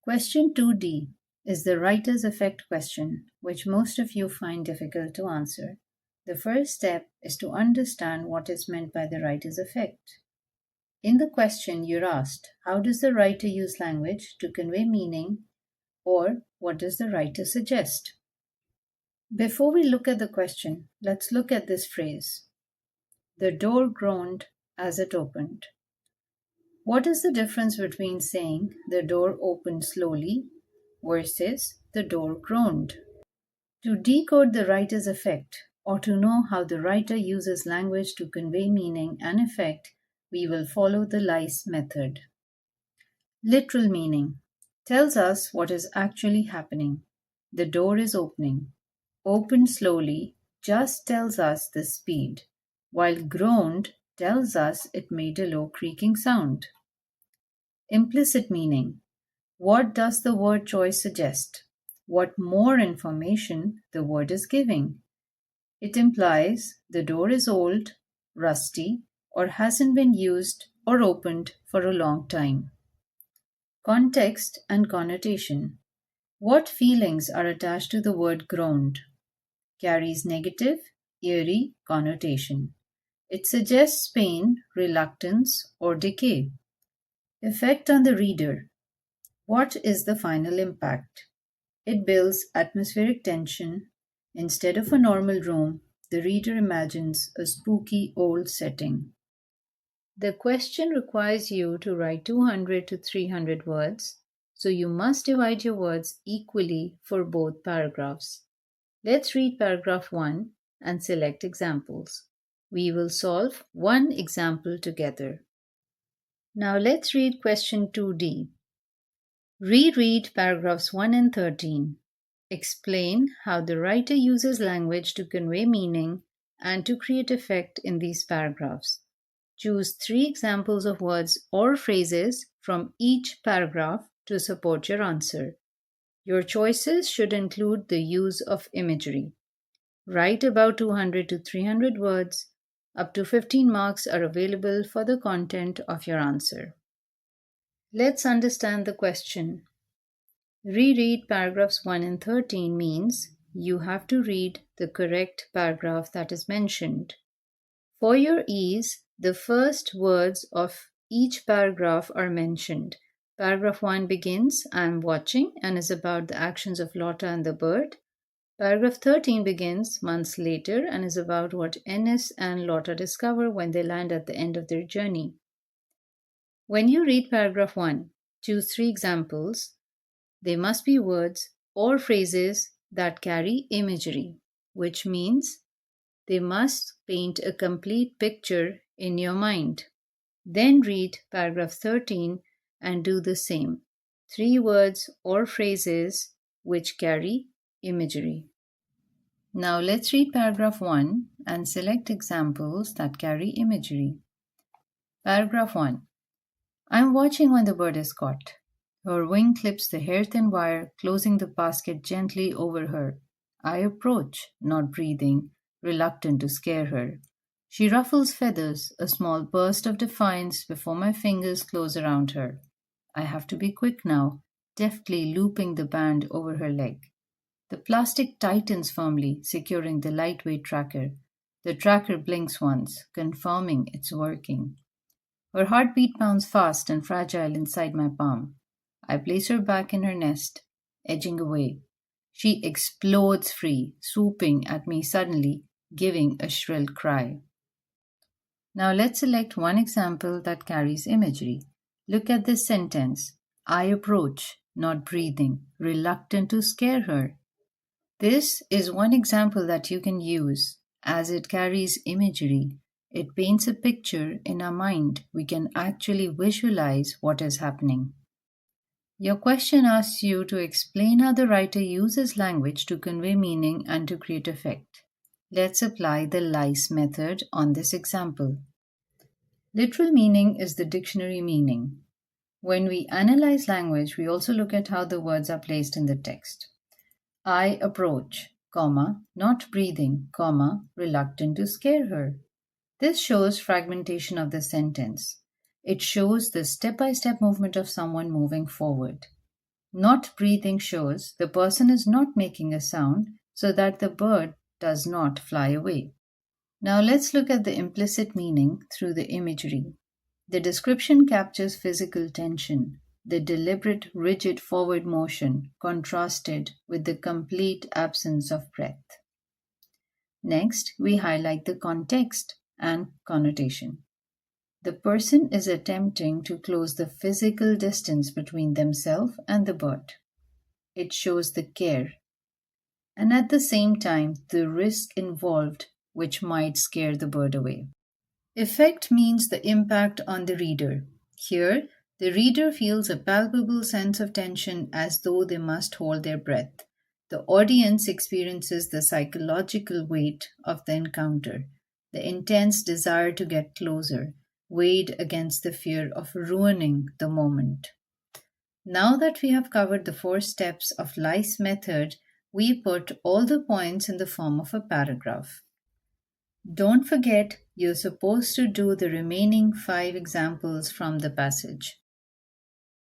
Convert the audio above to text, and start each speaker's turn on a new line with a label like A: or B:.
A: Question 2D is the writer's effect question, which most of you find difficult to answer. The first step is to understand what is meant by the writer's effect. In the question, you're asked, how does the writer use language to convey meaning, or what does the writer suggest? Before we look at the question, let's look at this phrase. The door groaned as it opened. What is the difference between saying the door opened slowly versus the door groaned? To decode the writer's effect, or to know how the writer uses language to convey meaning and effect, we will follow the LICE method. Literal meaning tells us what is actually happening. The door is opening. Opened slowly just tells us the speed, while groaned tells us it made a low creaking sound. Implicit meaning. What does the word choice suggest? What more information the word is giving? It implies the door is old, rusty, or hasn't been used or opened for a long time. Context and connotation. What feelings are attached to the word groaned? Carries negative, eerie connotation. It suggests pain, reluctance, or decay. Effect on the reader. What is the final impact? It builds atmospheric tension. Instead of a normal room, the reader imagines a spooky old setting. The question requires you to write 200 to 300 words, so you must divide your words equally for both paragraphs. Let's read paragraph 1 and select examples. We will solve one example together. Now let's read question 2D. Reread paragraphs 1 and 13. Explain how the writer uses language to convey meaning and to create effect in these paragraphs. Choose 3 examples of words or phrases from each paragraph to support your answer. Your choices should include the use of imagery. Write about 200 to 300 words. Up to 15 marks are available for the content of your answer. Let's understand the question. Reread paragraphs 1 and 13 means you have to read the correct paragraph that is mentioned. For your ease, the first words of each paragraph are mentioned. Paragraph 1 begins, I am watching, and is about the actions of Lotta and the bird. Paragraph 13 begins months later and is about what Ennis and Lotta discover when they land at the end of their journey. When you read paragraph 1, choose 3 examples. They must be words or phrases that carry imagery, which means they must paint a complete picture in your mind. Then read paragraph 13 and do the same. 3 words or phrases which carry imagery. Now let's read paragraph 1 and select examples that carry imagery. Paragraph 1. I am watching when the bird is caught. Her wing clips the hair-thin wire, closing the basket gently over her. I approach, not breathing, reluctant to scare her. She ruffles feathers, a small burst of defiance before my fingers close around her. I have to be quick now, deftly looping the band over her leg. The plastic tightens firmly, securing the lightweight tracker. The tracker blinks once, confirming it's working. Her heartbeat pounds fast and fragile inside my palm. I place her back in her nest, edging away. She explodes free, swooping at me suddenly, giving a shrill cry. Now let's select one example that carries imagery. Look at this sentence. I approach, not breathing, reluctant to scare her. This is one example that you can use as it carries imagery. It paints a picture in our mind. We can actually visualize what is happening. Your question asks you to explain how the writer uses language to convey meaning and to create effect. Let's apply the LICE method on this example. Literal meaning is the dictionary meaning. When we analyze language, we also look at how the words are placed in the text. I approach, comma, not breathing, comma, reluctant to scare her. This shows fragmentation of the sentence. It shows the step-by-step movement of someone moving forward. Not breathing shows the person is not making a sound so that the bird does not fly away. Now let's look at the implicit meaning through the imagery. The description captures physical tension, the deliberate, rigid forward motion contrasted with the complete absence of breath. Next, we highlight the context and connotation. The person is attempting to close the physical distance between themselves and the bird. It shows the care, and at the same time, the risk involved, which might scare the bird away. Effect means the impact on the reader. Here, the reader feels a palpable sense of tension as though they must hold their breath. The audience experiences the psychological weight of the encounter, the intense desire to get closer, weighed against the fear of ruining the moment. Now that we have covered the 4 steps of LICE method, we put all the points in the form of a paragraph. Don't forget, you're supposed to do the remaining 5 examples from the passage.